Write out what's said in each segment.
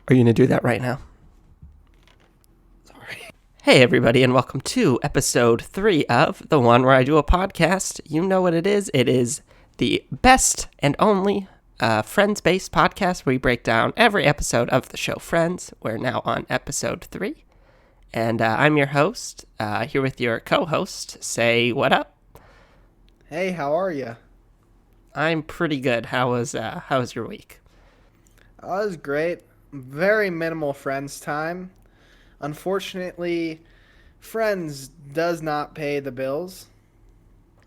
Are you going to do that right now? Sorry. Hey, everybody, and welcome to episode 3 of the one where I do a podcast. You know what it is. It is the best and only Friends-based podcast where we break down every episode of the show Friends. We're now on episode 3. And I'm your host, here with your co-host. Say what up. Hey, how are you? I'm pretty good. How was your week? That was great. Very minimal Friends time. Unfortunately, Friends does not pay the bills.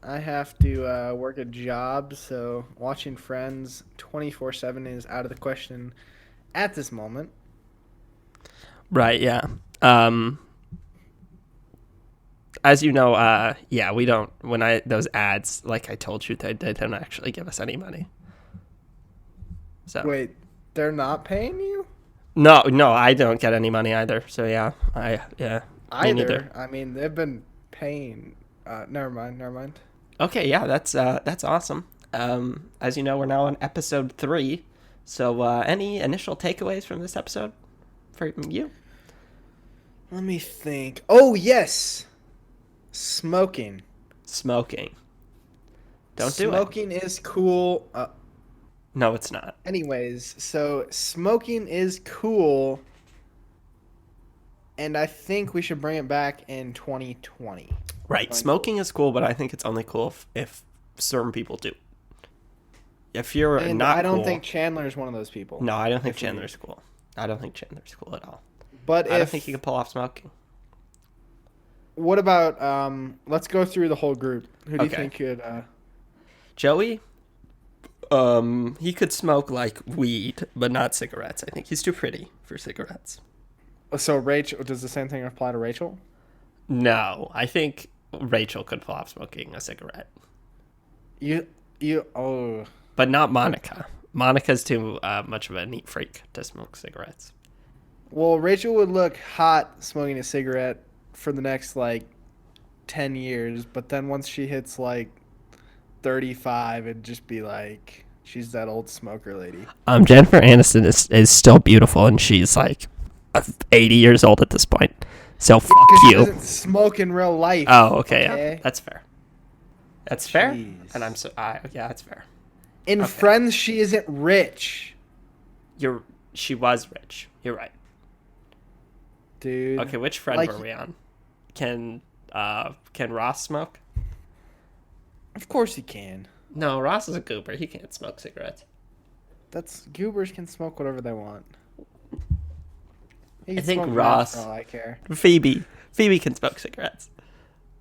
I have to work a job, so watching Friends 24/7 is out of the question at this moment. Right, yeah. As you know, we don't, those ads, like I told you, they don't actually give us any money. So. Wait, they're not paying you? No, I don't get any money either. So yeah, me neither. Either. I mean, they've been paying. Never mind. Okay, yeah, that's awesome. As you know, we're now on episode 3. So any initial takeaways from this episode for you? Let me think. Oh, yes. Smoking. Don't do it. Smoking is cool. No, it's not. Anyways, so smoking is cool, and I think we should bring it back in 2020. Right, smoking is cool, but I think it's only cool if certain people do. If you're And not I don't cool, think Chandler is one of those people. No, I don't think Chandler's cool. I don't think Chandler's cool at all. But I don't think he can pull off smoking. What about let's go through the whole group. Who do you think could Joey? He could smoke like weed, but not cigarettes. I think he's too pretty for cigarettes. So Rachel, does the same thing apply to Rachel? No, I think Rachel could pull off smoking a cigarette. Oh. But not Monica. Monica's too much of a neat freak to smoke cigarettes. Well, Rachel would look hot smoking a cigarette for the next 10 years, but then once she hits 35, it'd just be like she's that old smoker lady. Jennifer Aniston is still beautiful, and she's 80 years old at this point. So fuck you. you. She doesn't smoke in real life. Oh, okay. Yeah, that's fair. That's fair. Jeez. And yeah, that's fair. In Friends, she isn't rich. She was rich. You're right. Dude. Okay, which friend were we on? Can Ross smoke? Of course he can. No, Ross is a goober. He can't smoke cigarettes. Goobers can smoke whatever they want. I think Ross. For all I care. Phoebe can smoke cigarettes.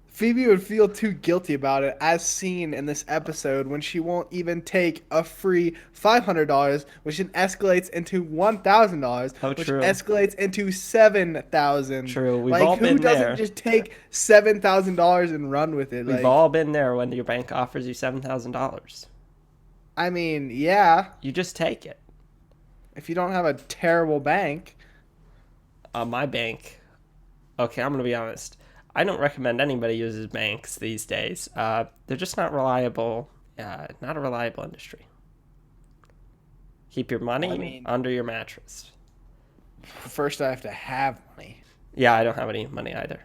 Phoebe would feel too guilty about it, as seen in this episode when she won't even take a free $500, which then escalates into $1,000, which escalates into $7,000. True, we've all been there. Who doesn't just take $7,000 and run with it? We've all been there when your bank offers you $7,000. I mean, yeah. You just take it. If you don't have a terrible bank. My bank. Okay, I'm gonna be honest. I don't recommend anybody uses banks these days. They're just not reliable. Not a reliable industry. Keep your money under your mattress. First, I have to have money. Yeah, I don't have any money either.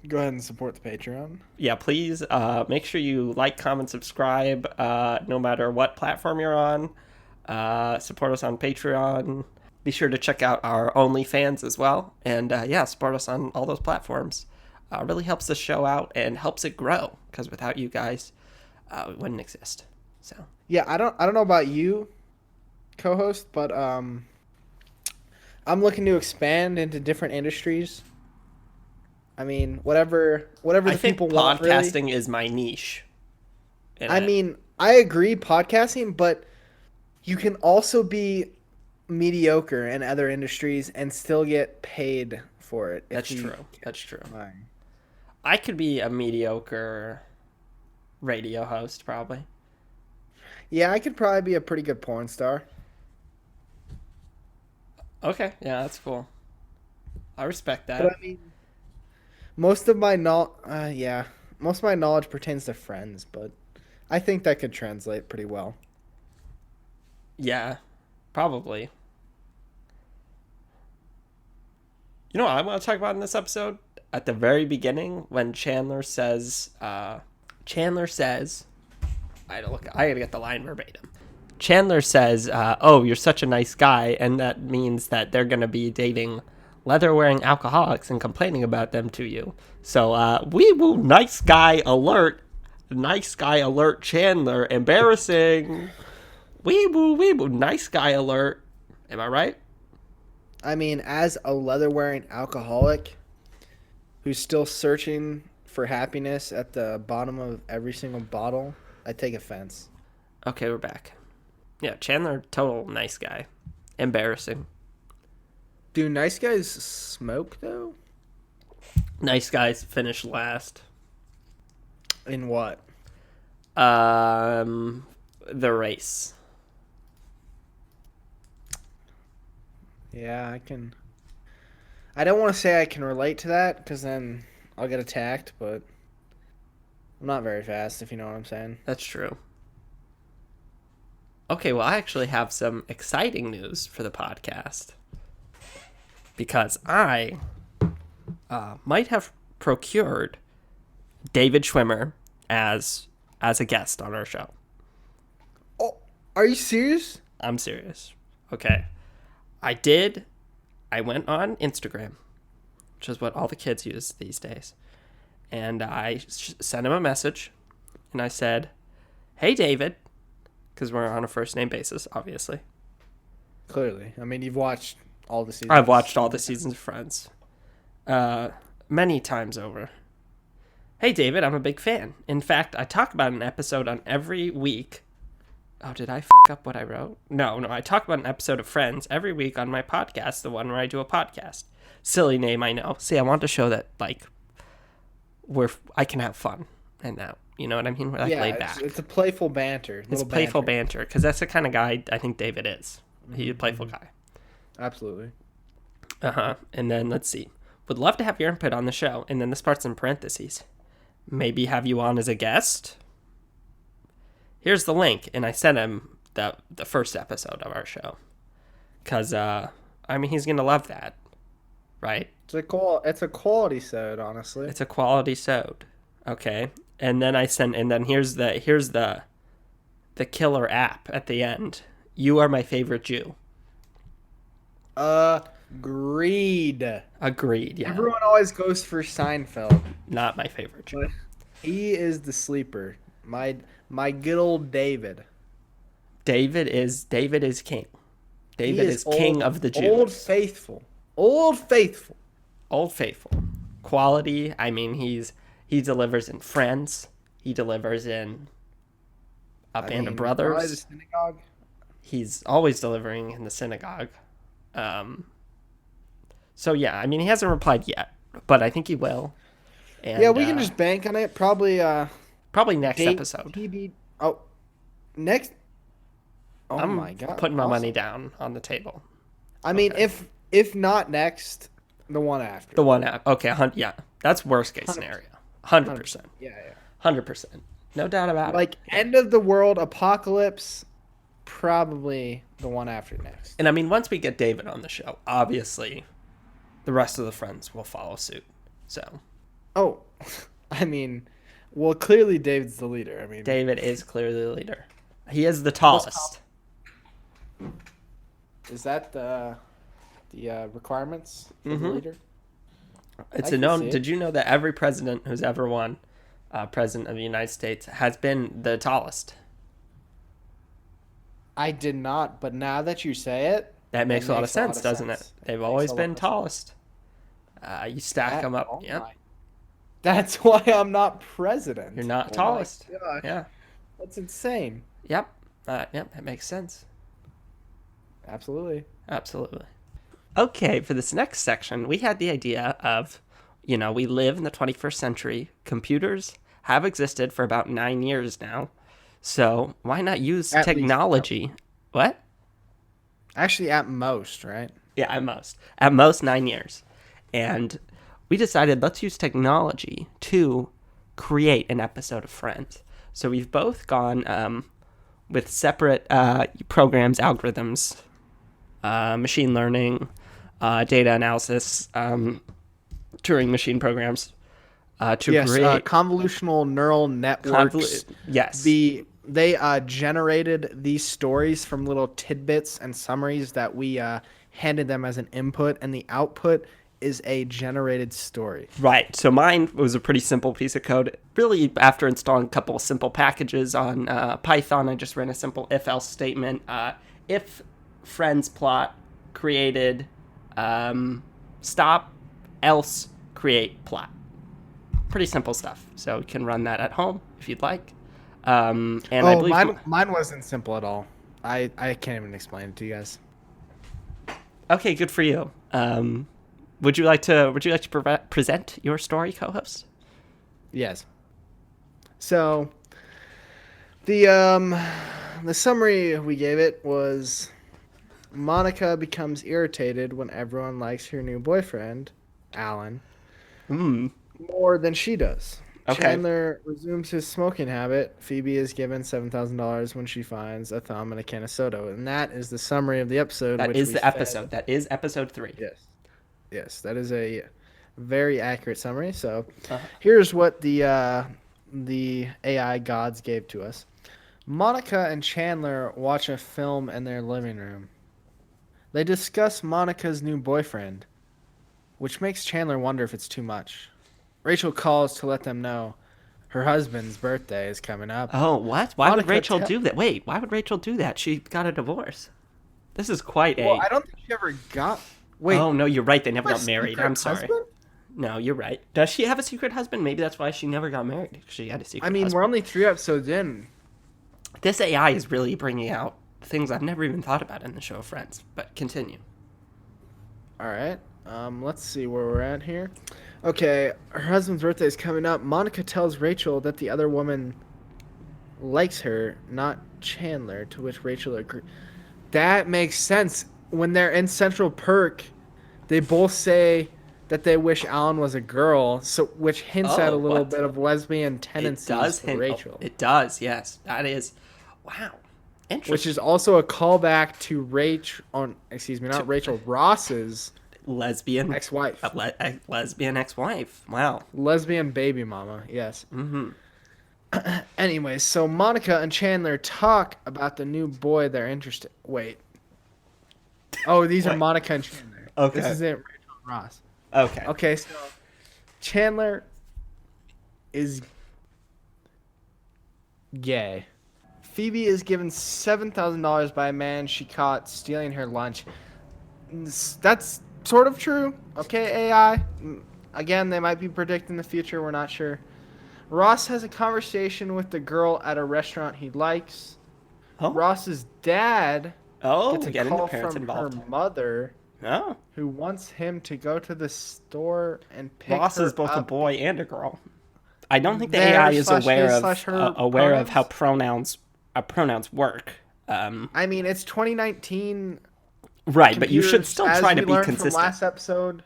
Go ahead and support the Patreon. Yeah, please make sure you like, comment, subscribe, no matter what platform you're on. Support us on Patreon. Be sure to check out our OnlyFans as well. And support us on all those platforms. Really helps the show out and helps it grow, because without you guys, it wouldn't exist. So yeah, I don't know about you, co-host, but I'm looking to expand into different industries. I mean, whatever the people want. Podcasting is my niche. I mean, I agree, podcasting, but you can also be mediocre in other industries and still get paid for it. That's true. I could be a mediocre radio host, probably. Yeah, I could probably be a pretty good porn star. Okay, yeah, that's cool. I respect that. But I mean, most of my knowledge pertains to Friends, but I think that could translate pretty well. Yeah, probably. You know what I want to talk about in this episode? At the very beginning, when Chandler says, I gotta get the line verbatim. Chandler says, "Oh, you're such a nice guy," and that means that they're gonna be dating leather-wearing alcoholics and complaining about them to you. So, wee woo, nice guy alert, Chandler, embarrassing. Wee woo, nice guy alert. Am I right? I mean, as a leather-wearing alcoholic who's still searching for happiness at the bottom of every single bottle, I take offense. Okay, we're back. Yeah, Chandler, total nice guy. Embarrassing. Do nice guys smoke, though? Nice guys finish last. In what? The race. Yeah, I don't want to say I can relate to that, because then I'll get attacked, but I'm not very fast, if you know what I'm saying. That's true. Okay, well, I actually have some exciting news for the podcast. Because I might have procured David Schwimmer as a guest on our show. Oh, are you serious? I'm serious. Okay. I went on Instagram, which is what all the kids use these days. And I sent him a message, and I said, "Hey, David," because we're on a first name basis, obviously. Clearly. I mean, you've watched all the seasons. I've watched all the seasons of Friends many times over. "Hey, David, I'm a big fan. In fact, I talk about an episode on every week." Oh, did I fuck up what I wrote? No, I talk about an episode of Friends every week on my podcast, the one where I do a podcast. Silly name, I know. See, I want to show that, like, I can have fun and now. You know what I mean? We're, like, laid back. It's a playful banter. It's playful banter, because that's the kind of guy I think David is. He's a playful guy. Absolutely. And then, let's see. "Would love to have your input on the show." And then this part's in parentheses. "Maybe have you on as a guest? Here's the link." And I sent him the first episode of our show. Because, I mean, he's going to love that. Right? It's a quality sode, honestly. It's a quality sode. Okay. And then here's the killer app at the end. "You are my favorite Jew." Agreed. Yeah. Everyone always goes for Seinfeld. Not my favorite Jew. He is the sleeper. My good old David. David is king. David is king of the Jews. Old faithful. Old faithful. Quality. I mean, he delivers in Friends. He delivers in Band of Brothers. The synagogue. He's always delivering in the synagogue. So yeah, I mean, he hasn't replied yet, but I think he will. And, yeah, we can just bank on it. Probably next episode. Next. Oh I'm my god! Putting my money down on the table. I mean, if not next, the one after. The one after. Okay, yeah, that's worst case scenario. 100%. Yeah. 100%. No doubt about it. Like end of the world apocalypse. Probably the one after next. And I mean, once we get David on the show, obviously, the rest of the Friends will follow suit. So. Oh, I mean, well, clearly David's the leader. I mean, David is clearly the leader. He is the tallest. Is that the requirements for the leader? It's a known. Did you know that every president who's ever won, president of the United States, has been the tallest? I did not, but now that you say it, that makes a lot of sense, doesn't it? They've always been tallest. You stack them up. Yeah. That's why I'm not president. You're not tallest. Yeah. That's insane. Yep. That makes sense. Absolutely. Okay, for this next section, we had the idea of, we live in the 21st century. Computers have existed for about 9 years now. So why not use technology? What? Actually, at most, right? Yeah, at most. At most 9 years. And we decided let's use technology to create an episode of Friends. So we've both gone with separate programs, algorithms, machine learning, data analysis Turing machine programs to Yes, create convolutional neural networks. yes. They generated these stories from little tidbits and summaries that we handed them as an input, and the output is a generated story. Right. So mine was a pretty simple piece of code. Really, after installing a couple of simple packages on Python, I just ran a simple if-else statement. If friends plot created stop, else create plot. Pretty simple stuff. So you can run that at home if you'd like. And I believe mine wasn't simple at all. I can't even explain it to you guys. Okay, good for you. Would you like to present your story, co-host? Yes. So the summary we gave it was Monica becomes irritated when everyone likes her new boyfriend, Alan, more than she does. Okay. Chandler resumes his smoking habit. Phoebe is given $7,000 when she finds a thumb and a can of soda. And that is the summary of the episode. That is the episode. That is episode 3. Yes. Yes, that is a very accurate summary. So here's what the AI gods gave to us. Monica and Chandler watch a film in their living room. They discuss Monica's new boyfriend, which makes Chandler wonder if it's too much. Rachel calls to let them know her husband's birthday is coming up. Oh, what? Why would Rachel do that? Wait, why would Rachel do that? She got a divorce. This is quite Well, I don't think she ever got... Wait. Oh, no, you're right. They never got married. I'm sorry. Husband? No, you're right. Does she have a secret husband? Maybe that's why she never got married. She had a secret husband. We're only 3 episodes in. This AI is really bringing out things I've never even thought about in the show Friends. But continue. All right. Let's see where we're at here. Okay, her husband's birthday is coming up. Monica tells Rachel that the other woman likes her, not Chandler, to which Rachel agrees. That makes sense. When they're in Central Perk, they both say that they wish Alan was a girl, so which hints at a little bit of lesbian tendencies for Rachel. It does, yes. That is, wow, interesting. Which is also a callback to Ross's lesbian ex-wife. Lesbian ex-wife. Wow. Lesbian baby mama, yes. Mm-hmm. Anyway, so Monica and Chandler talk about the new boy they're interested... Wait. Oh, these are Monica and Chandler. Okay. This isn't Rachel and Ross. Okay. Okay, so Chandler is gay. Phoebe is given $7,000 by a man she caught stealing her lunch. That's sort of true. Okay, AI. Again, they might be predicting the future. We're not sure. Ross has a conversation with the girl at a restaurant he likes. Oh. Ross's dad gets a call from her mother, who wants him to go to the store and pick Ross her is both up. a boy and a girl. I don't think the AI is aware of how pronouns work. It's 2019. Right, but you should still try to be consistent. From last episode,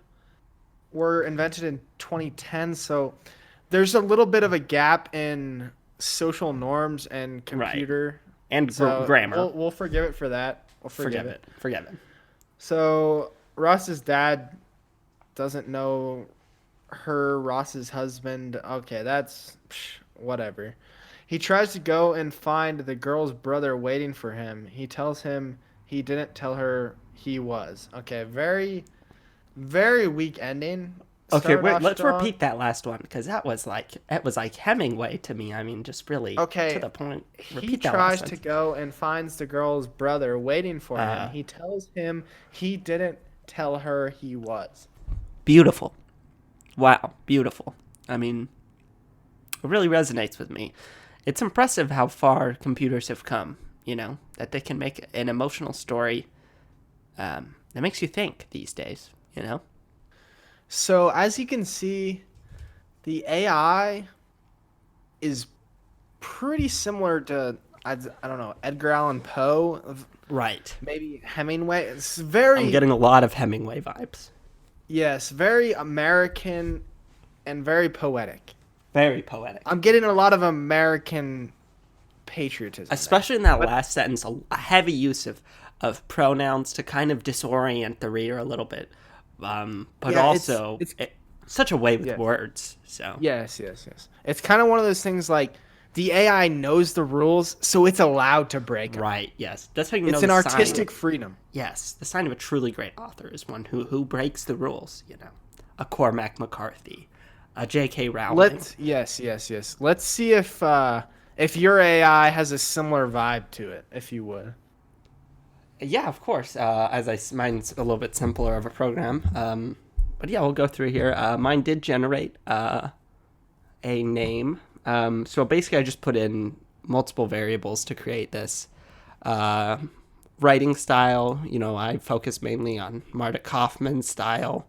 were invented in 2010, so there's a little bit of a gap in social norms and computer and grammar. We'll forgive it for that. Forgive it. So Ross's dad doesn't know Ross's husband. Okay, that's whatever. He tries to go and find the girl's brother waiting for him. He tells him he didn't tell her he was. Okay, very, very weak ending. Okay, wait, let's repeat that last one, because it was like Hemingway to me. I mean, just really to the point. He tries to go and finds the girl's brother waiting for him. He tells him he didn't tell her he was. Beautiful. Wow, beautiful. I mean, it really resonates with me. It's impressive how far computers have come, that they can make an emotional story that makes you think these days, So as you can see, the AI is pretty similar to, I don't know, Edgar Allan Poe. Right. Maybe Hemingway. It's very... I'm getting a lot of Hemingway vibes. Yes, very American and very poetic. Very poetic. I'm getting a lot of American patriotism. Especially in that last sentence, a heavy use of of pronouns to kind of disorient the reader a little bit. But Yeah, also, such a way with yeah. words. So Yes. It's kind of one of those things like the AI knows the rules, so it's allowed to break them. right, yes, that's how you know It's an the artistic sign. freedom. Yes, the sign of a truly great author is one who breaks the rules. A Cormac McCarthy, a J.K. Rowling. Yes. Let's see if your AI has a similar vibe to it, if you would. Yeah, of course. Mine's a little bit simpler of a program. But yeah, we'll go through here. Mine did generate a name. So basically, I just put in multiple variables to create this writing style. I focus mainly on Marta Kaufman's style,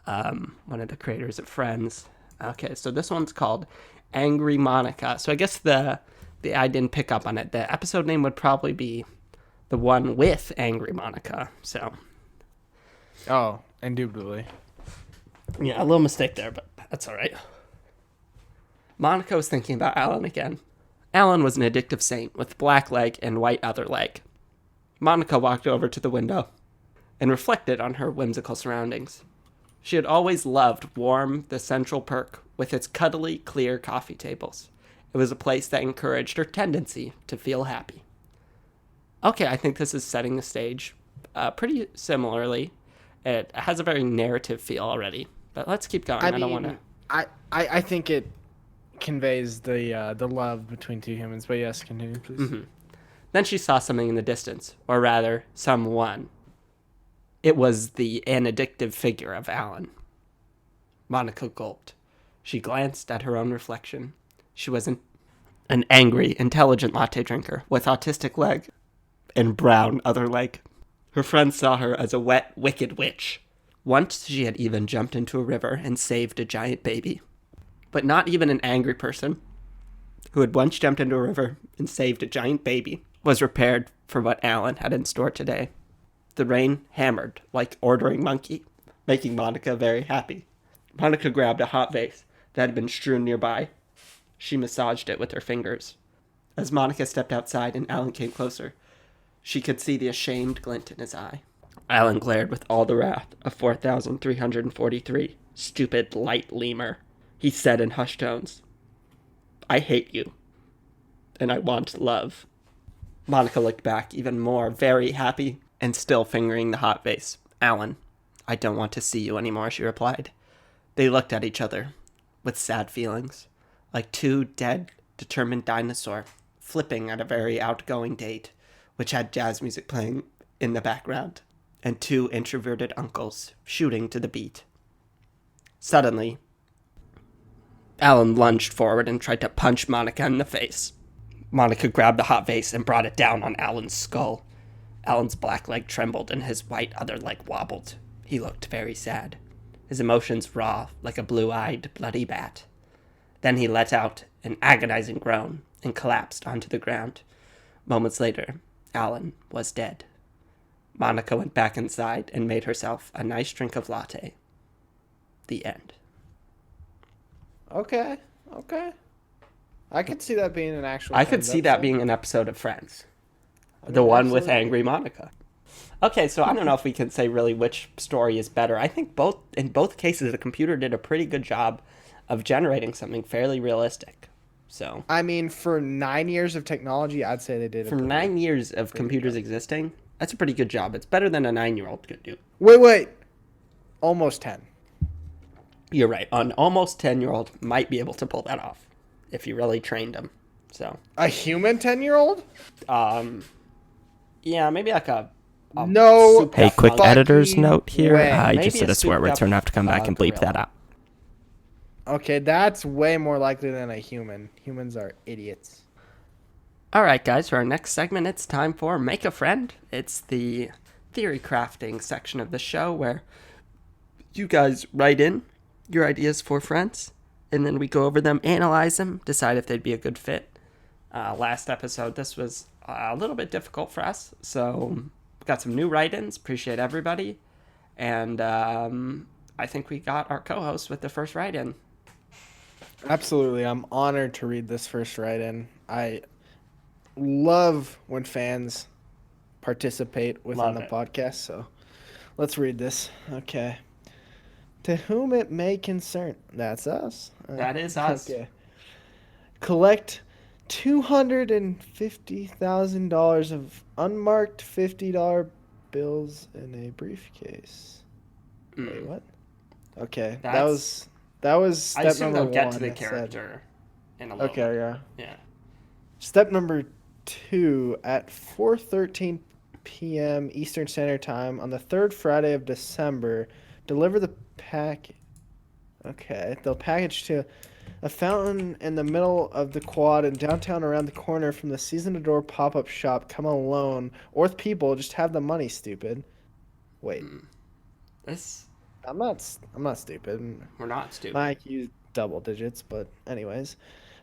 one of the creators of Friends. Okay, so this one's called Angry Monica. So I guess the I didn't pick up on it. The episode name would probably be the one with Angry Monica. So Oh, indubitably. yeah, a little mistake there, but that's all right. Monica was thinking about Alan again. Alan was an addictive saint with black leg and white other leg. Monica walked over to the window and reflected on her whimsical surroundings. She had always loved warm, the Central Perk with its cuddly, clear coffee tables. It was a place that encouraged her tendency to feel happy. Okay, I think this is setting the stage pretty similarly. It has a very narrative feel already, but let's keep going. I don't want to. I think it conveys the love between two humans. But yes, continue, please. Mm-hmm. Then she saw something in the distance, or rather, someone. It was an addictive figure of Alan. Monica gulped. She glanced at her own reflection. She was an angry, intelligent latte drinker with autistic leg and brown other leg. Her friends saw her as a wet, wicked witch. Once she had even jumped into a river and saved a giant baby. But not even an angry person who had once jumped into a river and saved a giant baby was prepared for what Alan had in store today. The rain hammered like ordering monkey, making Monica very happy. Monica grabbed a hot vase that had been strewn nearby. She massaged it with her fingers. As Monica stepped outside and Alan came closer, she could see the ashamed glint in his eye. Alan glared with all the wrath of 4,343. Stupid light lemur. He said in hushed tones, I hate you, and I want love. Monica looked back even more, very happy, and still fingering the hot vase. Alan, I don't want to see you anymore, she replied. They looked at each other with sad feelings, like two dead, determined dinosaurs flipping at a very outgoing date, which had jazz music playing in the background, and two introverted uncles shooting to the beat. Suddenly, Alan lunged forward and tried to punch Monica in the face. Monica grabbed the hot vase and brought it down on Alan's skull. Alan's black leg trembled and his white other leg wobbled. He looked very sad, his emotions raw like a blue-eyed, bloody bat. Then he let out an agonizing groan and collapsed onto the ground. Moments later, Alan was dead. Monica went back inside and made herself a nice drink of latte. The end. Okay. I could see that being an actual. I could see that being an episode of Friends. The one with Angry Monica. Okay, so I don't know if we can say really which story is better. I think in both cases, the computer did a pretty good job of generating something fairly realistic. So I mean, for 9 years of technology, I'd say they did. For 9 years of computers existing, that's a pretty good job. It's better than a 9-year-old could do. Wait. Almost 10. You're right. An almost 10-year-old might be able to pull that off if you really trained him. So a human 10-year-old? Yeah, maybe like a no. Hey, quick editor's note here. way. I Maybe just said a a swear word, so I'm gonna have to come back and bleep gorilla. that out. Okay, that's way more likely than a human. Humans are idiots. All right, guys, for our next segment, it's time for Make a Friend. It's the theory crafting section of the show where you guys write in your ideas for friends, and then we go over them, analyze them, decide if they'd be a good fit. Last episode, this was a little bit difficult for us, so we got some new write-ins. Appreciate everybody. And I think we got our co-host with the first write-in. Absolutely. I'm honored to read this first write-in. I love when fans participate within Love the it. podcast. So let's read this. Okay. To whom it may concern. That's us. That is us. Okay. Collect $250,000 of unmarked $50 bills in a briefcase. Wait, what? Okay, that was I step assume number they'll one. get to the It said. character in a little Okay, bit. yeah. Yeah. Step number 2 at 4:13 p.m. Eastern Standard Time on the third Friday of December. Deliver the pack. Okay, they'll package to a fountain in the middle of the quad in downtown around the corner from the Season to Door pop-up shop. Come alone or with people. Just have the money, stupid. Wait, This I'm not stupid. we're not stupid. My IQ double digits, but anyways.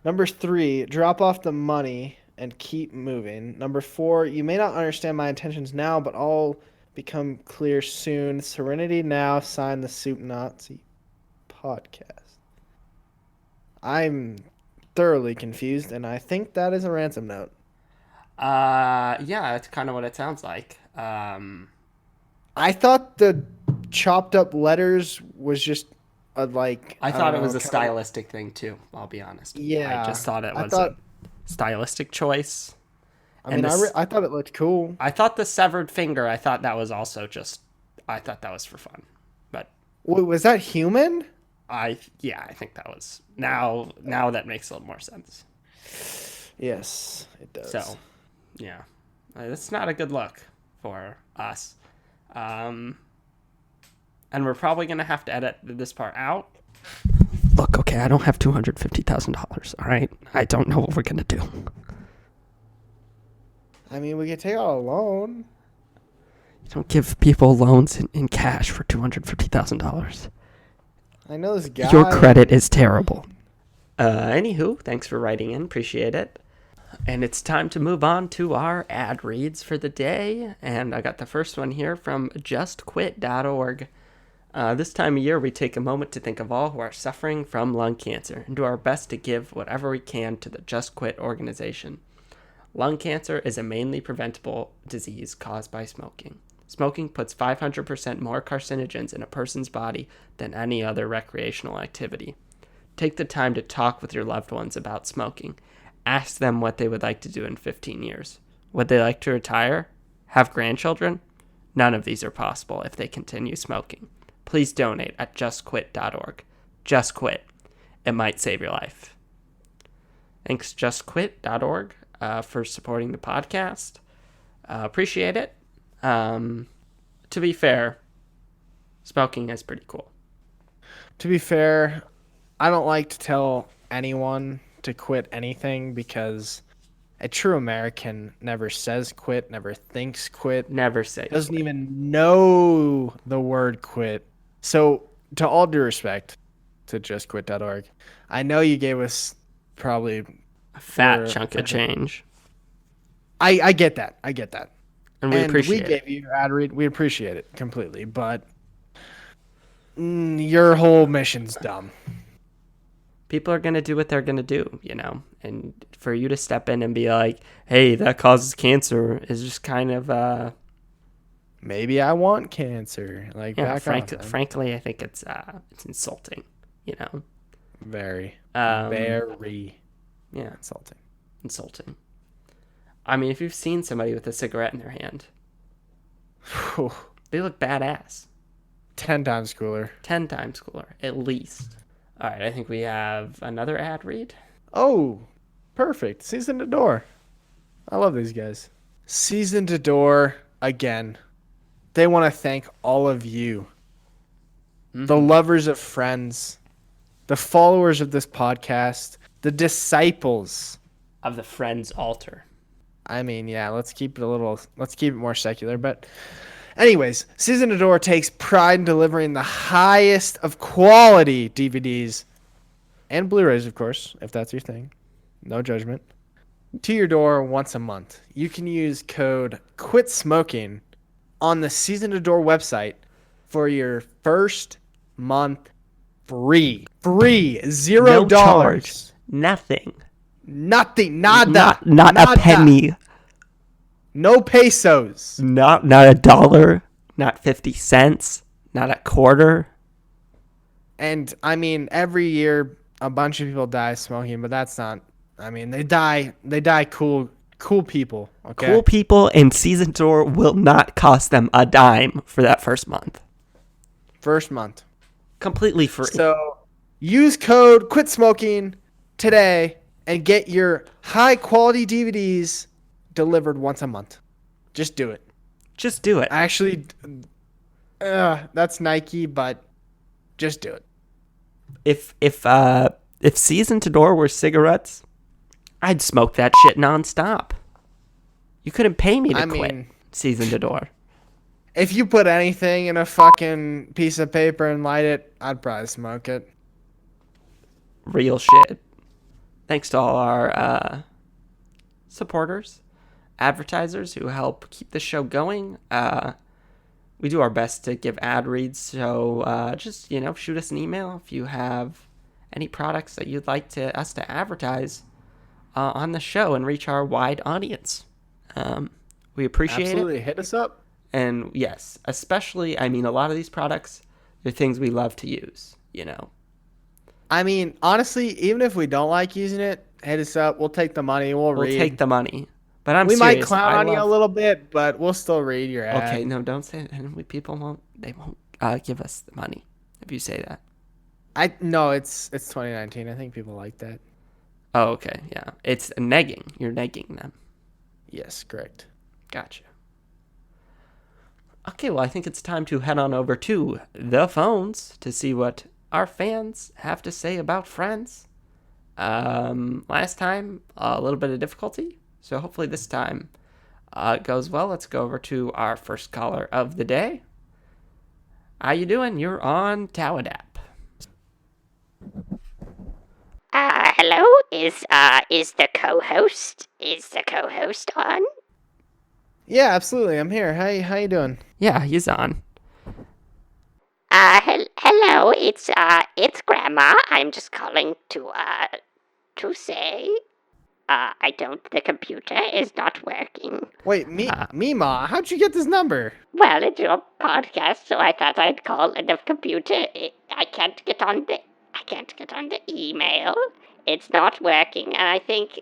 Number 3, drop off the money and keep moving. Number 4, you may not understand my intentions now, but all become clear soon. Serenity now. Sign the Soup Nazi podcast. I'm thoroughly confused, and I think that is a ransom note. Yeah, that's kind of what it sounds like. I thought the chopped up letters was just a, like. I thought don't it was know, a kinda- stylistic thing too. I'll be honest. Yeah, I just thought it I was thought- a stylistic choice. I and mean, this- I thought it looked cool. I thought the severed finger. I thought that was also just. I thought that was for fun, but Wait, was that human? I think that was now that makes a little more sense. Yes, it does. So, yeah, it's not a good look for us, and we're probably gonna have to edit this part out. Look, okay, I don't have $250,000. All right, I don't know what we're gonna do. I mean, we could take out a loan. You don't give people loans in cash for $250,000. I know this guy. Your credit is terrible. Anywho, thanks for writing in. Appreciate it. And it's time to move on to our ad reads for the day. And I got the first one here from justquit.org. This time of year, we take a moment to think of all who are suffering from lung cancer and do our best to give whatever we can to the Just Quit organization. Lung cancer is a mainly preventable disease caused by smoking. Smoking puts 500% more carcinogens in a person's body than any other recreational activity. Take the time to talk with your loved ones about smoking. Ask them what they would like to do in 15 years. Would they like to retire? Have grandchildren? None of these are possible if they continue smoking. Please donate at justquit.org. Just quit. It might save your life. Thanks, justquit.org, for supporting the podcast. Appreciate it. To be fair, smoking is pretty cool. To be fair, I don't like to tell anyone to quit anything because a true American never says quit, never thinks quit, Never say doesn't quit. even know the word quit. So, to all due respect to justquit.org, I know you gave us probably. A fat for- chunk of change. I get that. I get that. And we appreciate we it. gave you your ad read. We appreciate it completely, but your whole mission's dumb. People are going to do what they're going to do, you know? And for you to step in and be like, hey, that causes cancer is just kind of, Maybe I want cancer. Like back off, man. frankly, I think it's insulting, you know? Very, Um, very Yeah, insulting. insulting. I mean, if you've seen somebody with a cigarette in their hand, Whew. they look badass. 10 times cooler. 10 times cooler, at least. All right, I think we have another ad read. Oh, perfect. Season to Door. I love these guys. Season to Door again. They want to thank all of you, the lovers of Friends, the followers of this podcast, the disciples. Of the Friends altar. I mean, yeah, let's keep it more secular. But anyways, Season to Door takes pride in delivering the highest of quality DVDs and Blu-rays, of course, if that's your thing. No judgment. To your door once a month. You can use code Quit Smoking on the Season to Door website for your first month free. Free. $0. charge. Nothing. Nothing. Nada. Not a Nada. penny. No pesos. Not $1, not 50 cents, not a quarter. And I mean, every year a bunch of people die smoking, but that's not. I mean, they die cool people. Okay. Cool people, and season tour will not cost them a dime for that first month. First month. Completely free. So use code Quit Smoking today and get your high quality DVDs delivered once a month. Just do it. Just do it. Actually, that's Nike, but just do it. If season to door were cigarettes, I'd smoke that shit nonstop. You couldn't pay me to quit season to door. If you put anything in a fucking piece of paper and light it, I'd probably smoke it. Real shit. Thanks to all our supporters, advertisers who help keep the show going. We do our best to give ad reads, so just, shoot us an email if you have any products that you'd like us to advertise on the show and reach our wide audience. We appreciate it. Absolutely. Hit us up. And yes, especially, a lot of these products are things we love to use, I mean, honestly, even if we don't like using it, hit us up. We'll take the money. We'll read. Take the money. But we might clown on you a little bit, but we'll still read your ad. Okay, no, don't say that. People won't give us the money if you say that. No, it's 2019. I think people like that. Oh, okay, yeah. It's negging. You're negging them. Yes, correct. Gotcha. Okay, well, I think it's time to head on over to the phones to see what our fans have to say about Friends. Last time, a little bit of difficulty, so hopefully this time it goes well. Let's go over to our first caller of the day. How you doing? You're on TOWIDAP. Hello? Is the co-host on? Yeah, absolutely. I'm here. How you doing? Yeah, he's on. Hello, it's Grandma. I'm just calling to say, the computer is not working. Wait, Mima, how'd you get this number? Well, it's your podcast, so I thought I'd call the computer. I can't get on the email. It's not working, and I think,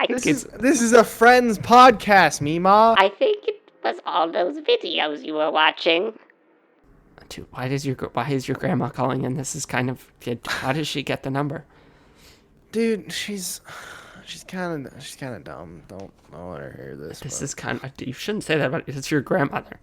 This is a Friends podcast, Mima. I think it was all those videos you were watching. Dude, why is your grandma calling in? This is kind of. How does she get the number? Dude, she's kind of dumb. Don't let her hear this. This is kind of. You shouldn't say that, but it's your grandmother.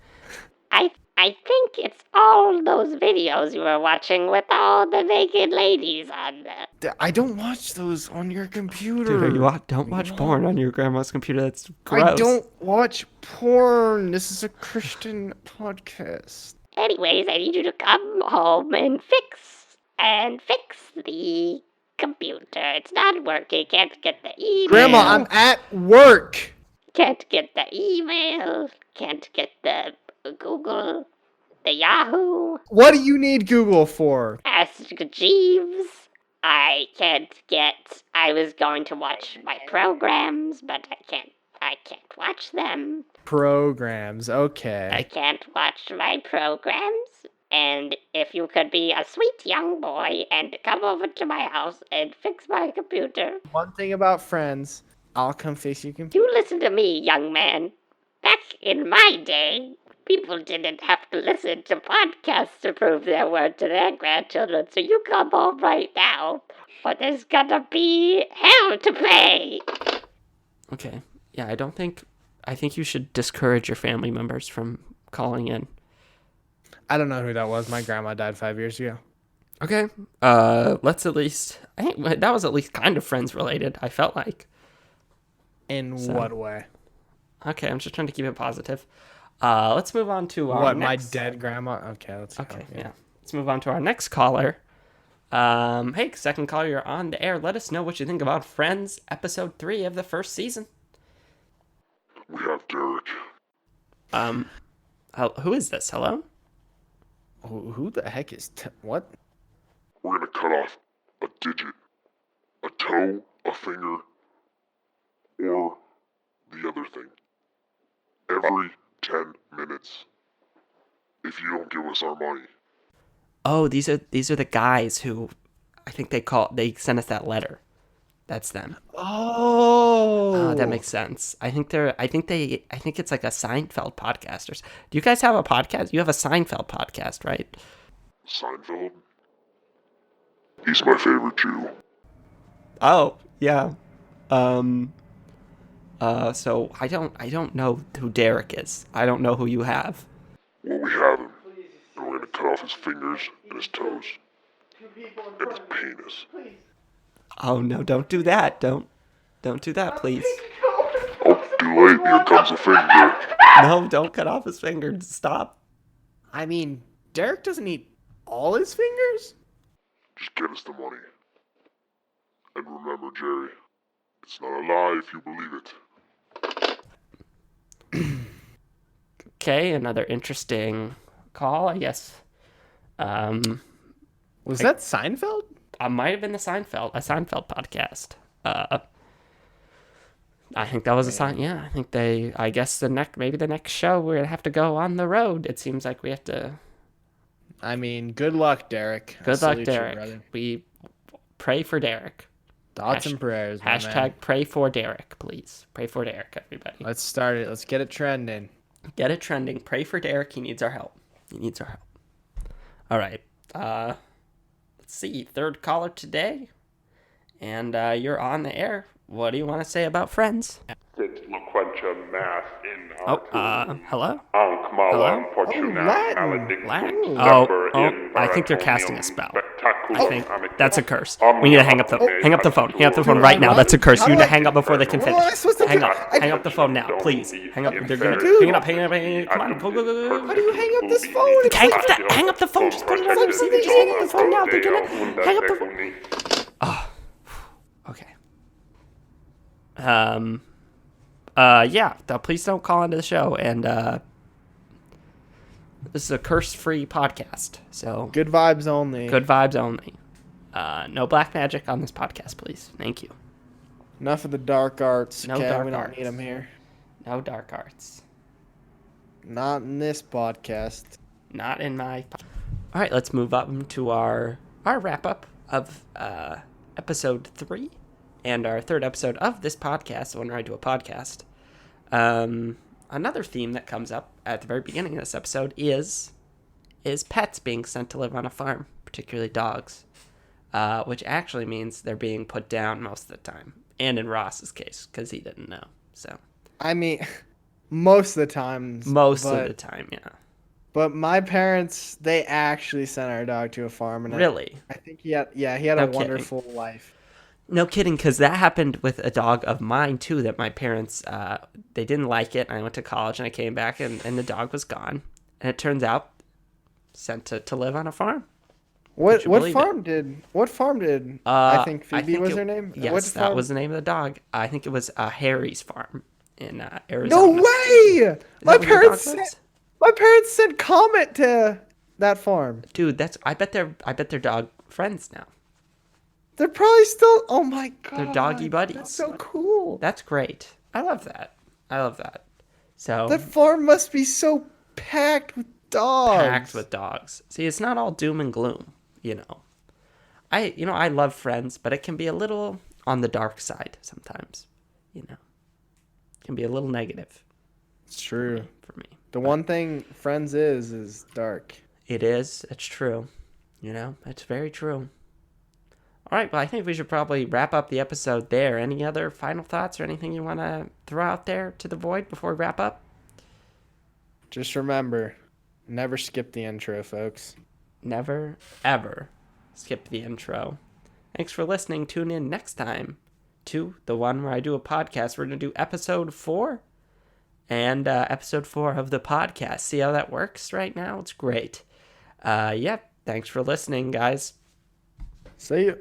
I think it's all those videos you were watching with all the naked ladies on them. I don't watch those on your computer. Dude, don't watch porn on your grandma's computer. That's gross. I don't watch porn. This is a Christian podcast. Anyways, I need you to come home and fix the computer. It's not working. Can't get the email. Grandma, I'm at work. Can't get the email. Can't get the Google, the Yahoo. What do you need Google for? Ask Jeeves. I was going to watch my programs, but I can't watch them. Programs, okay. I can't watch my programs. And if you could be a sweet young boy and come over to my house and fix my computer. One thing about Friends, I'll come fix your computer. You listen to me, young man. Back in my day, people didn't have to listen to podcasts to prove their word to their grandchildren, so you come home right now, or there's gonna be hell to pay. Okay. Yeah, I think you should discourage your family members from calling in. I don't know who that was. My grandma died 5 years ago. Okay. Let's at least. I think that was at least kind of Friends related. I felt like. In what way? Okay, I'm just trying to keep it positive. Let's move on to our my dead grandma? Okay, let's go. Okay, yeah. Let's move on to our next caller. Hey, second caller, you're on the air. Let us know what you think about Friends, episode 3 of the first season. We have Derek. Who is this? Hello? Who the heck is... what? We're gonna cut off a digit, a toe, a finger, or the other thing. every 10 minutes if you don't give us our money. Oh, these are the guys who I think they sent us that letter. That's them. Oh, That makes sense. I think it's like a Seinfeld podcast do you guys have a podcast? You have a Seinfeld podcast, right? Seinfeld? He's my favorite Jew. Oh, yeah. So I don't know who Derek is. I don't know who you have. Well, we have him. And we're gonna cut off his fingers and his toes. And his penis. Oh no, don't do that. Don't do that, please. Oh, too late. Here comes a finger. No, don't cut off his fingers. Stop. I mean, Derek doesn't eat all his fingers? Just get us the money. And remember, Jerry, it's not a lie if you believe it. Okay, another interesting call, I guess. Was that Seinfeld? Might have been a Seinfeld podcast. I think that was a sign. Yeah, I guess the next show we're gonna have to go on the road. It seems like we have to. I mean, good luck, Derek. Good luck, You, Derek. brother. We pray for Derek. Thoughts and prayers. My Hashtag man. pray for Derek, please. Pray for Derek, everybody. Let's start it. Let's get it trending. Get it trending. Pray for Derek. He needs our help. All right. Let's see. Third caller today. And you're on the air. What do you want to say about Friends? Sequentia math in Hello? Hello? Latin. I think you're casting a spell. I think that's a curse. We need to hang up the phone. Hang up the phone right now. That's a curse. You need to hang up before they can finish. Hang up the phone now, please. Hang up. They're gonna hang it up. Come on, go. How do you hang up this phone? Hang up the phone. Just put it on receiver. Just hang up the phone now. They're gonna hang up the phone. Oh, okay. Yeah. Please don't call into the show. And this is a curse-free podcast, so Good vibes only. good vibes only. No black magic on this podcast, please. Thank you. Enough of the dark arts. No Okay, dark we don't arts. need them here. No dark arts. Not in this podcast. Not in my. All right, let's move up to our wrap-up of episode 3 and our third episode of this podcast, When I Do a Podcast. Another theme that comes up at the very beginning of this episode is pets being sent to live on a farm, particularly dogs, which actually means they're being put down most of the time. And in Ross's case, because he didn't know. So I mean, most of the times. most of the time, yeah. But my parents, they actually sent our dog to a farm. And Really? I think he had No a kidding. wonderful life. No kidding, because that happened with a dog of mine, too, that my parents, they didn't like it. I went to college, and I came back, and the dog was gone. And it turns out, sent to live on a farm. What you believe farm did I think Phoebe was her name? Yes, What that farm? was the name of the dog. I think it was Harry's farm in No Arizona. way! Is that what your dog was? My parents sent Comet to that farm. Dude, I bet they're dog friends now. They're probably still. Oh my god! They're doggy buddies. That's so cool. That's great. I love that. So That farm must be so packed with dogs. packed with dogs. See, it's not all doom and gloom, you know. I love Friends, but it can be a little on the dark side sometimes, you know. It can be a little negative It's true. for me. The one thing Friends is dark. It is. It's true. You know, it's very true. All right, well, I think we should probably wrap up the episode there. Any other final thoughts or anything you want to throw out there to the void before we wrap up? Just remember, never skip the intro, folks. Never, ever skip the intro. Thanks for listening. Tune in next time to the one where I do a podcast. We're going to do episode 4 and episode 4 of the podcast. See how that works right now? It's great. Thanks for listening, guys. See you.